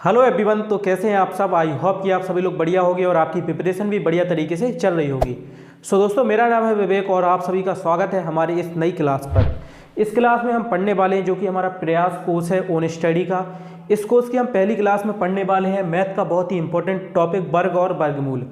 Hello everyone. तो कैसे हैं आप सब। आई होप कि आप सभी लोग बढ़िया होंगे और आपकी प्रिपरेशन भी बढ़िया तरीके से चल रही होगी। सो दोस्तों, मेरा नाम है विवेक और आप सभी का स्वागत है हमारी इस नई क्लास पर। इस क्लास में हम पढ़ने वाले हैं जो कि हमारा प्रयास कोर्स है ओन स्टडी का। इस कोर्स की हम पहली क्लास में पढ़ने वाले हैं मैथ का बहुत ही इंपॉर्टेंट टॉपिक वर्ग और वर्गमूल।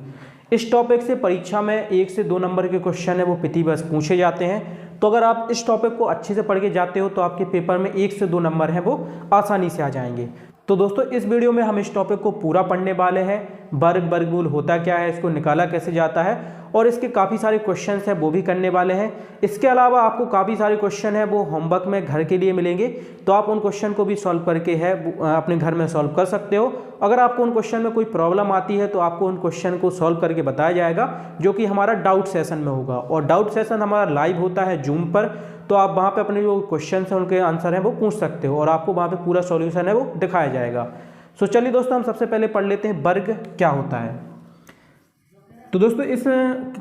इस टॉपिक से परीक्षा में 1 से 2 नंबर के क्वेश्चन है वो प्रतिवर्ष पूछे जाते हैं। तो अगर आप इस टॉपिक को अच्छे से पढ़ के जाते हो तो आपके पेपर में 1 से 2 नंबर हैं वो आसानी से आ जाएंगे। तो दोस्तों, इस वीडियो में हम इस टॉपिक को पूरा पढ़ने वाले हैं। वर्ग वर्गमूल होता क्या है, इसको निकाला कैसे जाता है और इसके काफ़ी सारे क्वेश्चंस हैं वो भी करने वाले हैं। इसके अलावा आपको काफ़ी सारे क्वेश्चन हैं वो होमवर्क में घर के लिए मिलेंगे, तो आप उन क्वेश्चन को भी सॉल्व करके है अपने घर में सॉल्व कर सकते हो। अगर आपको उन क्वेश्चन में कोई प्रॉब्लम आती है तो आपको उन क्वेश्चन को सॉल्व करके बताया जाएगा, जो कि हमारा डाउट सेशन में होगा। और डाउट सेशन हमारा लाइव होता है जूम पर, तो आप वहाँ पे अपने जो क्वेश्चन हैं उनके आंसर हैं वो पूछ सकते हो और आपको वहाँ पे पूरा सॉल्यूशन है वो दिखाया जाएगा। सो चलिए दोस्तों, हम सबसे पहले पढ़ लेते हैं वर्ग क्या होता है। तो दोस्तों, इस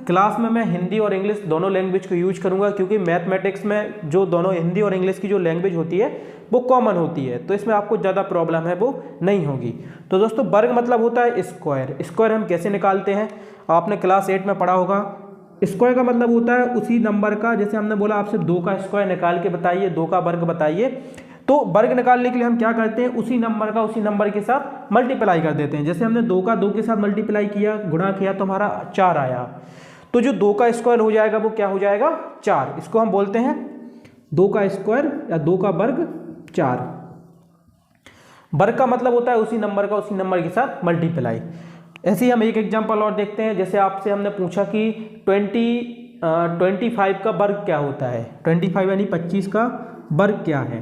क्लास में मैं हिंदी और इंग्लिश दोनों लैंग्वेज को यूज करूंगा, क्योंकि मैथमेटिक्स में जो दोनों हिंदी और इंग्लिश की जो लैंग्वेज होती है वो कॉमन होती है, तो इसमें आपको ज़्यादा प्रॉब्लम है वो नहीं होगी। तो दोस्तों, वर्ग मतलब होता है स्क्वायर। स्क्वायर हम कैसे निकालते हैं, आपने क्लास 8 में पढ़ा होगा। स्क्वायर का मतलब होता है उसी नंबर का, जैसे हमने बोला आपसे 2 का स्क्वायर निकाल के बताइए, 2 का वर्ग बताइए। तो वर्ग निकालने के लिए हम क्या करते हैं, उसी नंबर का उसी नंबर के साथ मल्टीप्लाई कर देते हैं। जैसे हमने 2 का 2 के साथ मल्टीप्लाई किया, गुणा किया, तो हमारा 4 आया। तो जो 2 का स्क्वायर हो जाएगा वो क्या हो जाएगा, 4। इसको हम बोलते हैं 2 का स्क्वायर या 2 का वर्ग 4। वर्ग का मतलब होता है उसी नंबर का उसी नंबर के साथ मल्टीप्लाई। ऐसे ही हम एक एग्जांपल और देखते हैं। जैसे आपसे हमने पूछा कि 25 का वर्ग क्या होता है। 25 यानी 25 का वर्ग क्या है,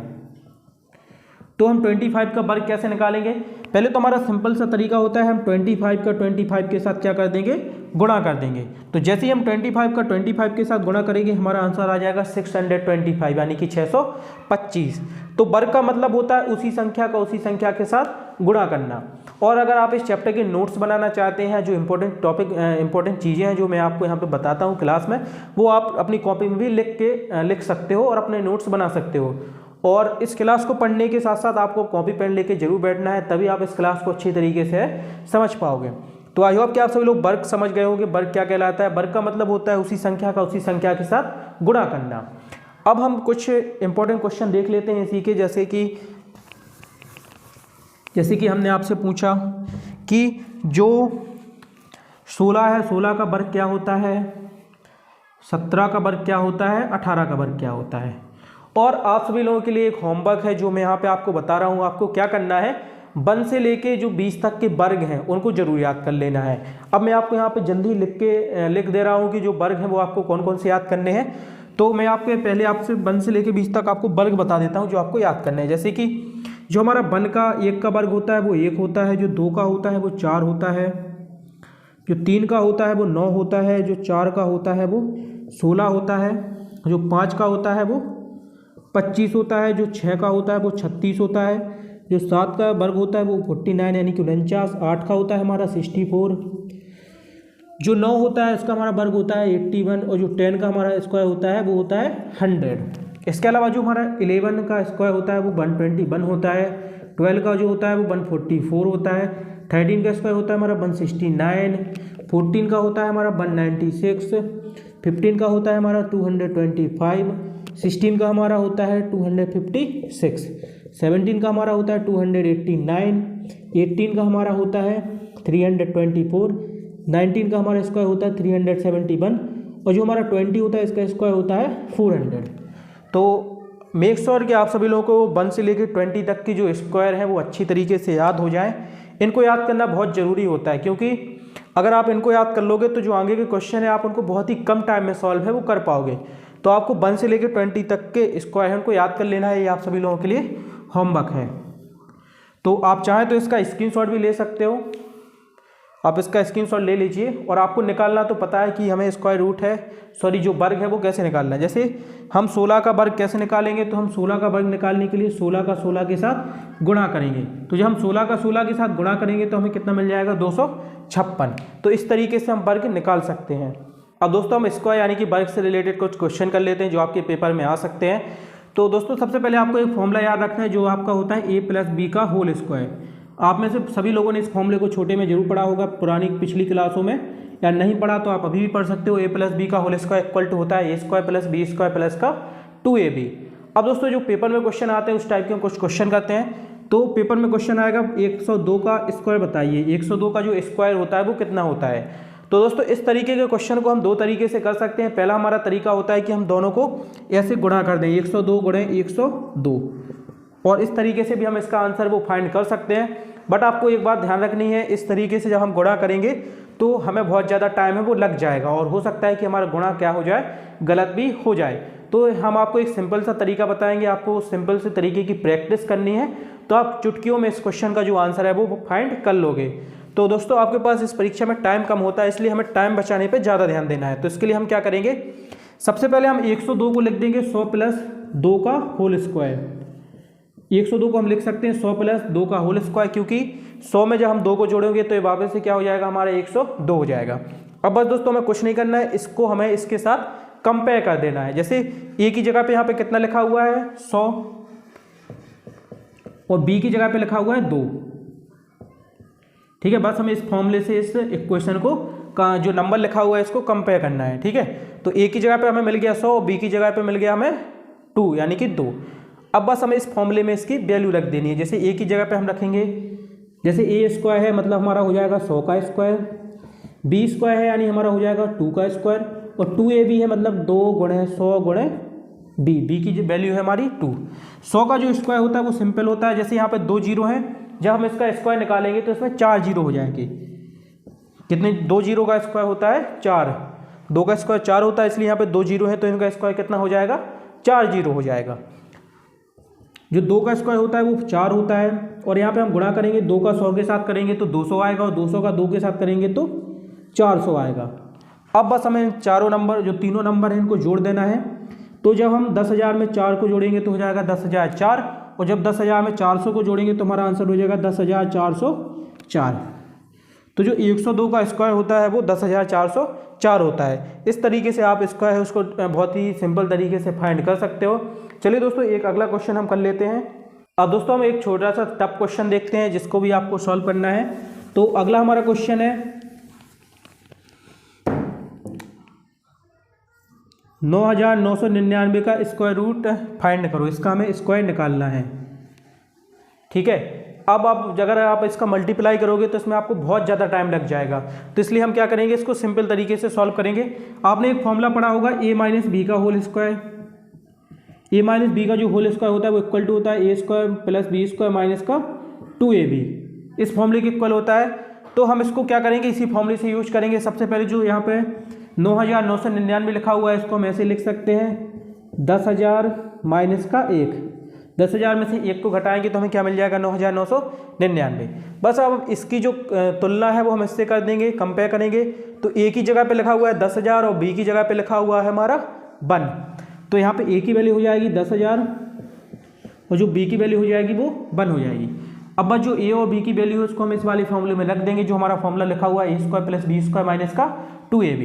तो हम 25 का वर्ग कैसे निकालेंगे। पहले तो हमारा सिंपल सा तरीका होता है, हम 25 का 25 के साथ क्या कर देंगे, गुणा कर देंगे। तो जैसे ही हम 25 का 25 के साथ गुणा करेंगे हमारा आंसर आ जाएगा 625 यानी कि 625। तो वर्ग का मतलब होता है उसी संख्या का उसी संख्या के साथ गुणा करना। और अगर आप इस चैप्टर के नोट्स बनाना चाहते हैं, जो इंपॉर्टेंट टॉपिक इंपॉर्टेंट चीज़ें हैं जो मैं आपको यहाँ पे बताता हूँ क्लास में, वो आप अपनी कॉपी में भी लिख सकते हो और अपने नोट्स बना सकते हो। और इस क्लास को पढ़ने के साथ साथ आपको कॉपी पेन लेके जरूर बैठना है, तभी आप इस क्लास को अच्छी तरीके से समझ पाओगे। तो आई होप कि आप सभी लोग वर्ग समझ गए होंगे। वर्ग क्या कहलाता है, वर्ग का मतलब होता है उसी संख्या का उसी संख्या के साथ गुणा करना। अब हम कुछ इंपॉर्टेंट क्वेश्चन देख लेते हैं इसी के। जैसे कि हमने आपसे पूछा कि जो 16 है, 16 का वर्ग क्या होता है, 17 का वर्ग क्या होता है, 18 का वर्ग क्या होता है। और आप सभी लोगों के लिए एक होमवर्क है जो मैं यहाँ पे आपको बता रहा हूँ। आपको क्या करना है, 1 से लेके जो 20 तक के वर्ग हैं उनको जरूर याद कर लेना है। अब मैं आपको यहाँ पे जल्दी लिख दे रहा हूँ कि जो वर्ग हैं वो आपको कौन कौन से याद करने हैं। तो मैं आपके पहले आपसे 1 से लेके 20 तक आपको वर्ग बता देता हूँ जो आपको याद करने हैं। जैसे कि जो हमारा 1 का वर्ग होता है वो 1 होता है, जो 2 का होता है वो 4 होता है, जो 3 का होता है वो 9 होता है, जो 4 का होता है वो 16 होता है, जो 5 का होता है वो 25 होता है, जो 6 का होता है वो 36 होता है, जो 7 का वर्ग होता है वो 49 यानी कि 49, 8 का होता है हमारा 64, जो 9 होता है इसका हमारा वर्ग होता है 81, और जो 10 का हमारा स्क्वायर होता है वो होता है 100। इसके अलावा जो हमारा 11 का स्क्वायर होता है वो 121 होता है, 12 का जो होता है वो 144 होता है, 13 का स्क्वायर होता है हमारा 169, 14 का होता है हमारा 196, 15 का होता है हमारा 225, 16 का हमारा होता है 256, 17 का हमारा होता है 289, 18 का हमारा होता है 324, 19 का हमारा स्क्वायर होता है 371, और जो हमारा 20 होता है इसका स्क्वायर होता है 400। तो मेक श्योर कि आप सभी लोगों को 1 से लेकर 20 तक की जो स्क्वायर है वो अच्छी तरीके से याद हो जाए। इनको याद करना बहुत ज़रूरी होता है, क्योंकि अगर आप इनको याद कर लोगे तो जो आगे के क्वेश्चन है आप उनको बहुत ही कम टाइम में सॉल्व है वो कर पाओगे। तो आपको 1 से लेकर 20 तक के स्क्वायर है उनको याद कर लेना है, ये आप सभी लोगों के लिए होमवर्क है। तो आप चाहें तो इसका स्क्रीनशॉट भी ले सकते हो, आप इसका स्क्रीनशॉट ले लीजिए। और आपको निकालना तो पता है कि हमें स्क्वायर रूट है, जो वर्ग है वो कैसे निकालना है। जैसे हम 16 का वर्ग कैसे निकालेंगे, तो हम 16 का वर्ग निकालने के लिए 16 का 16 के साथ गुणा करेंगे। तो जब हम 16 का 16 के साथ गुणा करेंगे तो हमें कितना मिल जाएगा, 256। तो इस तरीके से हम वर्ग निकाल सकते हैं। अब दोस्तों, हम स्क्वायर यानी कि वर्ग से रिलेटेड कुछ क्वेश्चन कर लेते हैं जो आपके पेपर में आ सकते हैं। तो दोस्तों, सबसे पहले आपको एक फॉर्मूला याद रखना है जो आपका होता है a + b का होल स्क्वायर। आप में से सभी लोगों ने इस फॉर्मूले को छोटे में जरूर पढ़ा होगा पुरानी पिछली क्लासों में, या नहीं पढ़ा तो आप अभी भी पढ़ सकते हो। ए प्लस बी का होल स्क्वायर इक्वल टू होता है A square plus B square plus का 2ab। अब दोस्तों जो पेपर में क्वेश्चन आते हैं उस टाइप के कुछ क्वेश्चन करते हैं। तो पेपर में क्वेश्चन आएगा 102 का स्क्वायर बताइए, 102 का जो स्क्वायर होता है वो कितना होता है। तो दोस्तों इस तरीके के क्वेश्चन को हम दो तरीके से कर सकते हैं। पहला हमारा तरीका होता है कि हम दोनों को ऐसे गुणा कर दें, 102 गुणे 102, और इस तरीके से भी हम इसका आंसर वो फाइंड कर सकते हैं। बट आपको एक बात ध्यान रखनी है, इस तरीके से जब हम गुणा करेंगे तो हमें बहुत ज़्यादा टाइम है वो लग जाएगा, और हो सकता है कि हमारा गुणा क्या हो जाए, गलत भी हो जाए। तो हम आपको एक सिंपल सा तरीका बताएंगे, आपको सिंपल से तरीके की प्रैक्टिस करनी है, तो आप चुटकियों में इस क्वेश्चन का जो आंसर है वो फाइंड कर लोगे। तो दोस्तों आपके पास इस परीक्षा में टाइम कम होता है, इसलिए हमें टाइम बचाने पे ज़्यादा ध्यान देना है। तो इसके लिए हम क्या करेंगे, सबसे पहले हम 102 को लिख देंगे 100 प्लस 2 का होल स्क्वायर। 102 को हम लिख सकते हैं 100 प्लस 2 का होल स्क्वायर, क्योंकि 100 में जब हम 2 को जोड़ेंगे तो ये वापस से क्या हो जाएगा, हमारा 102 हो जाएगा। अब बस दोस्तों हमें कुछ नहीं करना है, इसको हमें इसके साथ कंपेयर कर देना है। जैसे ए की जगह पे यहाँ पे कितना लिखा हुआ है 100, और बी की जगह पे लिखा हुआ है 2। ठीक है, बस हमें इस फॉर्मूले से इस इक्वेशन को का जो नंबर लिखा हुआ है इसको कंपेयर करना है। ठीक है, तो ए की जगह पे हमें मिल गया 100, बी की जगह पे मिल गया हमें 2 यानी कि 2। अब बस हमें इस फॉर्मूले में इसकी वैल्यू रख देनी है। जैसे ए की जगह पे हम रखेंगे, जैसे ए स्क्वायर है मतलब हमारा हो जाएगा 100 का स्क्वायर, बी स्क्वायर है यानी हमारा हो जाएगा 2 का स्क्वायर, और 2ab है मतलब 2 गुणे 100 गुणे बी की जो वैल्यू है हमारी 2। 100 का जो स्क्वायर होता है वो सिंपल होता है, जैसे यहाँ पे 2 जीरो हैं, जब हम इसका स्क्वायर निकालेंगे तो इसमें 4 जीरो हो जाएंगे। कितने, 2 जीरो का स्क्वायर होता है 4, 2 का स्क्वायर 4 होता है, इसलिए यहाँ पे 2 जीरो है तो इनका स्क्वायर कितना हो जाएगा, 4 जीरो हो जाएगा। जो 2 का स्क्वायर होता है वो 4 होता है, और यहाँ पे हम गुणा करेंगे 2 का 100 के साथ करेंगे तो 200 आएगा, और 200 का 2 के साथ करेंगे तो 400 आएगा। अब बस हमें चारों नंबर, जो तीनों नंबर हैं इनको जोड़ देना है। तो जब हम 10,000 में 4 को जोड़ेंगे तो हो जाएगा 10,004, और जब 10,000 में 400 को जोड़ेंगे तो हमारा आंसर हो जाएगा 10,404। तो जो 102 का स्क्वायर होता है वो 10,404 होता है। इस तरीके से आप स्क्वायर है उसको बहुत ही सिंपल तरीके से फाइंड कर सकते हो। चलिए दोस्तों एक अगला क्वेश्चन हम कर लेते हैं। अब दोस्तों हम एक छोटा सा टफ क्वेश्चन देखते हैं जिसको भी आपको सॉल्व करना है। तो अगला हमारा क्वेश्चन है 9,999 का स्क्वायर रूट फाइंड करो, इसका हमें स्क्वायर निकालना है। ठीक है, अब आप अगर आप इसका मल्टीप्लाई करोगे तो इसमें आपको बहुत ज़्यादा टाइम लग जाएगा, तो इसलिए हम क्या करेंगे, इसको सिंपल तरीके से सॉल्व करेंगे। आपने एक फॉर्मूला पढ़ा होगा a माइनस बी का whole square. a minus b का जो होल स्क्वायर होता है वो इक्वल टू होता है a square plus B square minus का 2ab, इस फॉर्मूले के इक्वल होता है। तो हम इसको क्या करेंगे, इसी फॉर्मूले से यूज करेंगे। सबसे पहले जो यहाँ पे 9,999 लिखा हुआ है इसको हम ऐसे लिख सकते हैं 10,000 माइनस का 1। 10,000 में से 1 को घटाएंगे तो हमें क्या मिल जाएगा, 9,999। बस अब इसकी जो तुलना है वो हम इससे कर देंगे, कंपेयर करेंगे। तो ए की जगह पे लिखा हुआ है 10,000 और बी की जगह पे लिखा हुआ है हमारा 1, तो यहाँ पे ए की वैल्यू हो जाएगी 10,000 और जो बी की वैल्यू हो जाएगी वो 1 हो जाएगी। अब बस जो ए और बी की वैल्यू है उसको हम इस वाले फॉर्मूले में रख देंगे, जो हमारा फॉर्मूला लिखा हुआ है a square plus B square minus का 2ab।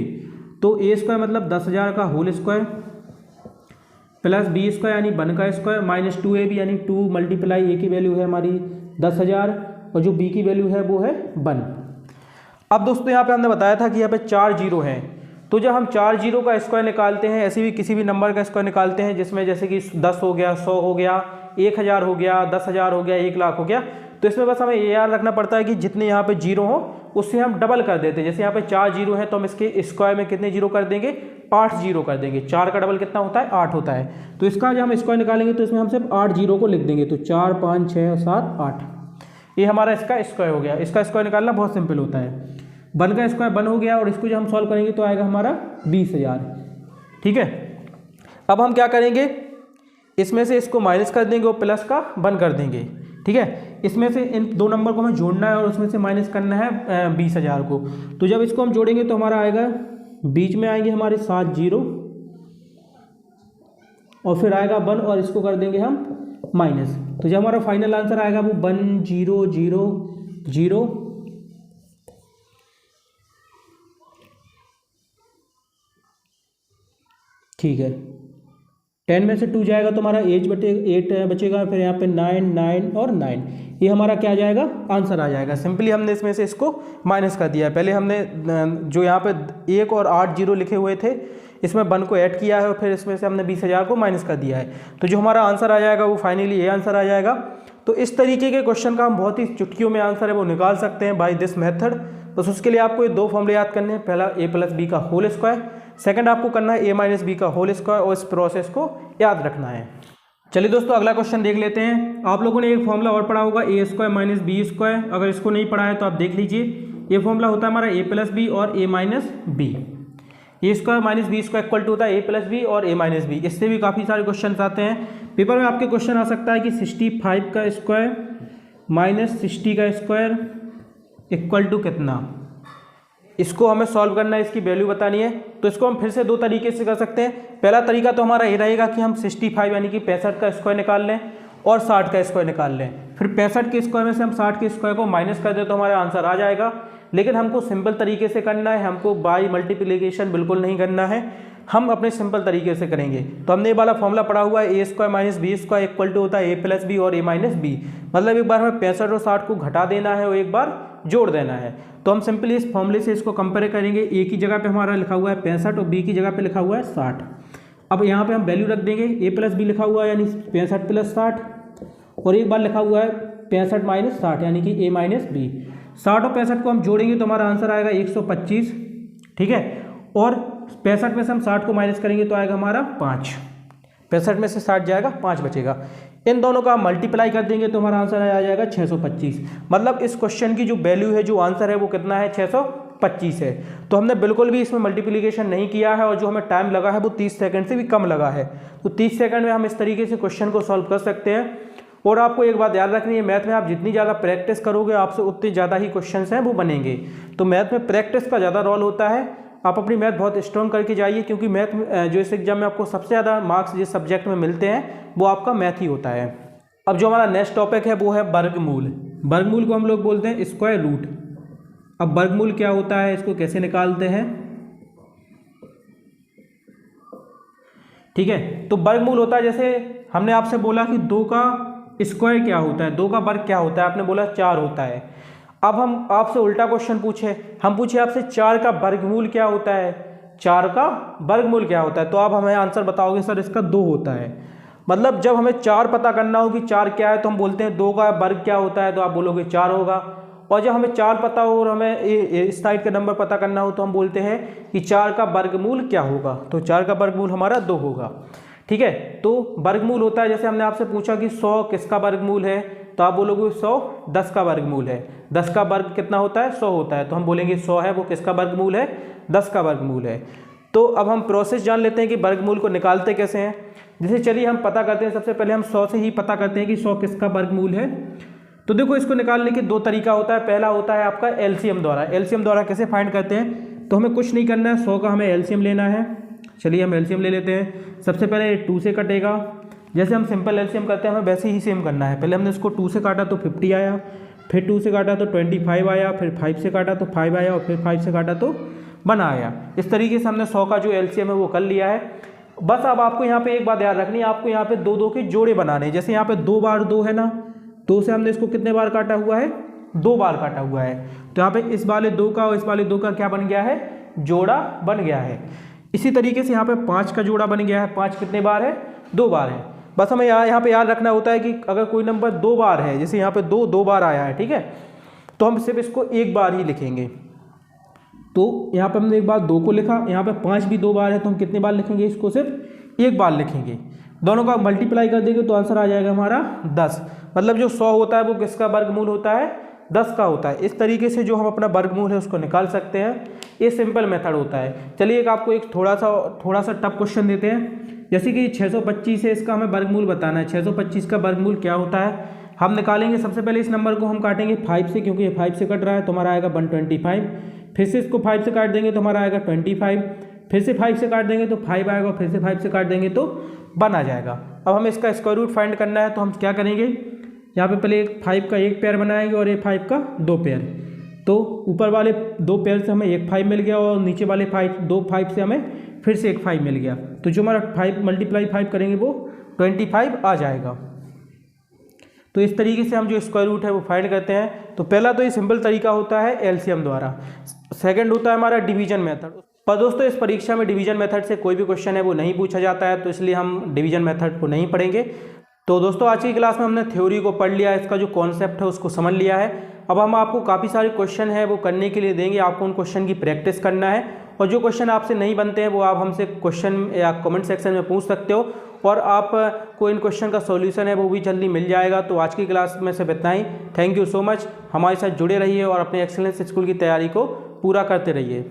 तो ए स्क्वायर मतलब 10,000 का whole square plus B square यानी 1 का स्क्वायर माइनस 2ab यानी 2 मल्टीप्लाई ए की वैल्यू है हमारी 10,000 और जो बी की वैल्यू है वो है 1। अब दोस्तों यहाँ पे हमने बताया था कि यहाँ पे 4 जीरो हैं, तो जब हम 4 जीरो का स्क्वायर निकालते हैं, ऐसे भी किसी भी नंबर का स्क्वायर निकालते हैं जिसमें जैसे कि 10 हो गया, 100 हो गया, 1,000 हो गया, 10,000 हो गया, 1,00,000 हो गया, तो इसमें बस हमें ये याद रखना पड़ता है कि जितने यहाँ पे जीरो हो उससे हम डबल कर देते हैं। जैसे यहाँ पे 4 जीरो है तो हम इसके स्क्वायर में कितने जीरो कर देंगे, 8 जीरो कर देंगे। 4 का डबल कितना होता है, 8 होता है। तो इसका जब हम स्क्वायर निकालेंगे तो इसमें हम सिर्फ 8 जीरो को लिख देंगे, तो 4 5 6 7 8, ये हमारा इसका स्क्वायर हो गया। इसका स्क्वायर निकालना बहुत सिंपल होता है। 1 का स्क्वायर 1 हो गया और इसको जब हम सॉल्व करेंगे तो आएगा हमारा 20,000। ठीक है, अब हम क्या करेंगे, इसमें से इसको माइनस कर देंगे और प्लस का 1 कर देंगे। ठीक है, इसमें से इन दो नंबर को हमें जोड़ना है और उसमें से माइनस करना है 20,000 को। तो जब इसको हम जोड़ेंगे तो हमारा आएगा, बीच में आएंगे हमारे 7 जीरो और फिर आएगा 1 और इसको कर देंगे हम माइनस। तो जब हमारा फाइनल आंसर आएगा वो 1 0 0 0 ठीक है, 10 में से 2 जाएगा तो हमारा 8 बचेगा, फिर यहाँ पे 9 9 और 9, ये हमारा क्या आ जाएगा, आंसर आ जाएगा। सिंपली हमने इसमें से इसको माइनस कर दिया है। पहले हमने जो यहाँ पे 1 और 8 जीरो लिखे हुए थे, इसमें 1 को ऐड किया है और फिर इसमें से हमने 20,000 को माइनस कर दिया है। तो जो हमारा आंसर आ जाएगा वो फाइनली ये आंसर आ जाएगा। तो इस तरीके के क्वेश्चन का हम बहुत ही चुटकियों में आंसर है वो निकाल सकते हैं बाय दिस मेथड। बस उसके लिए आपको ये 2 फॉर्मूले याद करने हैं। पहला a प्लस बी का होल स्क्वायर, सेकंड आपको करना है a माइनस बी का होल स्क्वायर, और इस प्रोसेस को याद रखना है। चलिए दोस्तों अगला क्वेश्चन देख लेते हैं। आप लोगों ने एक फॉर्मूला और पढ़ा होगा a square minus b square. अगर इसको नहीं पढ़ा है तो आप देख लीजिए। ये फॉर्मूला होता है हमारा a प्लस बी और a minus b. A square minus b square equal to होता है a प्लस बी और a माइनस बी। इससे भी काफ़ी सारे क्वेश्चन आते हैं पेपर में। आपके क्वेश्चन आ सकता है कि 65 का स्क्वायर माइनस 60 का स्क्वायर इक्वल टू कितना। इसको हमें सॉल्व करना है, इसकी वैल्यू बतानी है। तो इसको हम फिर से 2 तरीके से कर सकते हैं। पहला तरीका तो हमारा ये रहेगा कि हम 65 यानी कि 65 का स्क्वायर निकाल लें और 60 का स्क्वायर निकाल लें। फिर 65 के स्क्वायर में से हम 60 के स्क्वायर को माइनस कर दें तो हमारा आंसर आ जाएगा। लेकिन हमको सिंपल तरीके से करना है, हमको बाय मल्टीप्लिकेशन बिल्कुल नहीं करना है, हम अपने सिंपल तरीके से करेंगे। तो हमने ये वाला फॉर्मूला पढ़ा हुआ है a square minus b square equal to होता है a प्लस बी और a माइनस बी। मतलब एक बार हमें 65 और 60 को घटा देना है और एक बार जोड़ देना है। तो हम सिंपली इस फॉर्मूले से इसको कंपेयर करेंगे। a की जगह पे हमारा लिखा हुआ है 65 और b की जगह पे लिखा हुआ है 60। अब यहाँ पे हम वैल्यू रख देंगे, a प्लस बी लिखा हुआ है यानी 65 प्लस 60, और एक बार लिखा हुआ है 65 माइनस 60 यानी कि a माइनस बी। 60 और 65 को हम जोड़ेंगे तो हमारा आंसर आएगा 125, ठीक है। और 65 में से हम 60 को माइनस करेंगे तो आएगा हमारा 5। 65 में से 60 जाएगा, 5 बचेगा। इन दोनों का मल्टीप्लाई कर देंगे तो हमारा आंसर आ जाएगा 625। मतलब इस क्वेश्चन की जो वैल्यू है, जो आंसर है वो कितना है, 625 है। तो हमने बिल्कुल भी इसमें मल्टीप्लिकेशन नहीं किया है और जो हमें टाइम लगा है वो 30 सेकंड से भी कम लगा है। तो 30 सेकंड में हम इस तरीके से क्वेश्चन को सॉल्व कर सकते हैं। और आपको एक बात याद रखनी है, मैथ में आप जितनी ज़्यादा प्रैक्टिस करोगे आपसे उतने ज़्यादा ही क्वेश्चंस हैं वो बनेंगे। तो मैथ में प्रैक्टिस का ज़्यादा रोल होता है। आप अपनी मैथ बहुत स्ट्रॉन्ग करके जाइए, क्योंकि मैथ जो इस एग्जाम में आपको सबसे ज़्यादा मार्क्स जिस सब्जेक्ट में मिलते हैं वो आपका मैथ ही होता है। अब जो हमारा नेक्स्ट टॉपिक है वो है वर्गमूल। वर्गमूल को हम लोग बोलते हैं स्क्वायर रूट। अब वर्गमूल क्या होता है, इसको कैसे निकालते हैं, ठीक है। तो वर्गमूल होता है, जैसे हमने आपसे बोला कि 2 का स्क्वायर क्या होता है, 2 का वर्ग क्या होता है, आपने बोला 4 होता है। अब हम आपसे उल्टा क्वेश्चन पूछे, हम पूछे आपसे 4 का वर्गमूल क्या होता है, 4 का वर्गमूल क्या होता है। तो आप हमें आंसर बताओगे सर इसका 2 होता है। मतलब जब हमें 4 पता करना हो कि 4 क्या है तो हम बोलते हैं 2 का वर्ग क्या होता है, तो आप बोलोगे 4 होगा। और जब हमें 4 पता हो और हमें इस साइड का नंबर पता करना हो तो हम बोलते हैं कि 4 का वर्गमूल क्या होगा, तो 4 का वर्गमूल हमारा 2 होगा, ठीक है। तो वर्गमूल होता है, जैसे हमने आपसे पूछा कि 100 किसका वर्गमूल है, तो आप बोलोगे 100 10 का वर्गमूल है। 10 का वर्ग कितना होता है, 100 होता है, तो हम बोलेंगे 100 है वो किसका वर्गमूल है, 10 का वर्गमूल है। तो अब हम प्रोसेस जान लेते हैं कि वर्गमूल को निकालते कैसे हैं। जैसे चलिए हम पता करते हैं, सबसे पहले हम 100 से ही पता करते हैं कि 100 किसका वर्गमूल है। तो देखो इसको निकालने के 2 तरीका होता है। पहला होता है आपका एलसीएम द्वारा। एलसीएम द्वारा कैसे फाइंड करते हैं, तो हमें कुछ नहीं करना है, 100 का हमें एलसीएम लेना है। चलिए हम एलसीएम ले लेते हैं। सबसे पहले 2 से कटेगा, जैसे हम सिंपल एलसीएम करते हैं हमें वैसे ही सेम करना है। पहले हमने इसको 2 से काटा तो 50 आया, फिर 2 से काटा तो 25 आया, फिर 5 से काटा तो 5 आया, और फिर 5 से काटा तो 1 आया। इस तरीके से हमने 100 का जो एलसीएम है वो कर लिया है। बस अब आपको यहाँ पे एक बात याद रखनी है, आपको यहाँ पे 2 के जोड़े बनाने हैं। जैसे यहाँ पे 2 बार 2 है ना, 2 से हमने इसको कितने बार काटा हुआ है, 2 बार काटा हुआ है। तो यहाँ पे इस वाले 2 का और इस वाले 2 का क्या बन गया है, जोड़ा बन गया है। इसी तरीके से यहाँ पे 5 का जोड़ा बन गया है। 5 कितने बार है, 2 बार है। बस हमें यहाँ पे याद रखना होता है कि अगर कोई नंबर 2 बार है, जैसे यहाँ पे 2 बार आया है, ठीक है, तो हम सिर्फ इसको 1 बार ही लिखेंगे। तो यहाँ पे हमने एक बार 2 को लिखा, यहाँ पे 5 भी 2 बार है, तो हम कितने बार लिखेंगे, इसको सिर्फ 1 बार लिखेंगे। दोनों का मल्टीप्लाई कर देंगे तो आंसर आ जाएगा हमारा 10। मतलब जो 100 होता है वो किसका वर्गमूल होता है, 10 का होता है। इस तरीके से जो हम अपना वर्गमूल है उसको निकाल सकते हैं। ये सिंपल मेथड होता है। चलिए आपको एक थोड़ा सा टफ क्वेश्चन देते हैं। जैसे कि 625 है, इसका हमें वर्गमूल बताना है। 625 का वर्गमूल क्या होता है, हम निकालेंगे। सबसे पहले इस नंबर को हम काटेंगे 5 से, क्योंकि ये 5 से कट रहा है, तो हमारा आएगा 125। फिर से इसको 5 से काट देंगे तो हमारा आएगा 25। फिर से 5 से काट देंगे तो 5 आएगा, फिर से 5 से काट देंगे तो 1 आ जाएगा। अब हमें इसका स्क्वायर रूट फाइंड करना है, तो हम क्या करेंगे, यहाँ पे पहले 5 का 1 पेयर बनाएंगे और 5 का 2 पेयर। तो ऊपर वाले 2 पेयर से हमें 1 5 मिल गया और नीचे वाले 2 5 से हमें फिर से 1 5 मिल गया। तो जो हमारा 5 × 5 करेंगे वो 25 आ जाएगा। तो इस तरीके से हम जो स्क्वायर रूट है वो फाइंड करते हैं। तो पहला तो ये सिंपल तरीका होता है एलसीएम द्वारा, सेकंड होता है हमारा डिवीजन मेथड। पर दोस्तों इस परीक्षा में डिवीजन मेथड से कोई भी क्वेश्चन है वो नहीं पूछा जाता है, तो इसलिए हम डिवीजन मेथड को नहीं पढ़ेंगे। तो दोस्तों आज की क्लास में हमने थ्योरी को पढ़ लिया है, इसका जो कॉन्सेप्ट है उसको समझ लिया है। अब हम आपको काफ़ी सारे क्वेश्चन है वो करने के लिए देंगे, आपको उन क्वेश्चन की प्रैक्टिस करना है, और जो क्वेश्चन आपसे नहीं बनते हैं वो आप हमसे क्वेश्चन या कमेंट सेक्शन में पूछ सकते हो, और आपको इन क्वेश्चन का सॉल्यूशन है वो भी जल्दी मिल जाएगा। तो आज की क्लास में सिर्फ इतना ही। थैंक यू सो मच, हमारे साथ जुड़े रहिए और अपने एक्सीलेंस स्कूल की तैयारी को पूरा करते रहिए।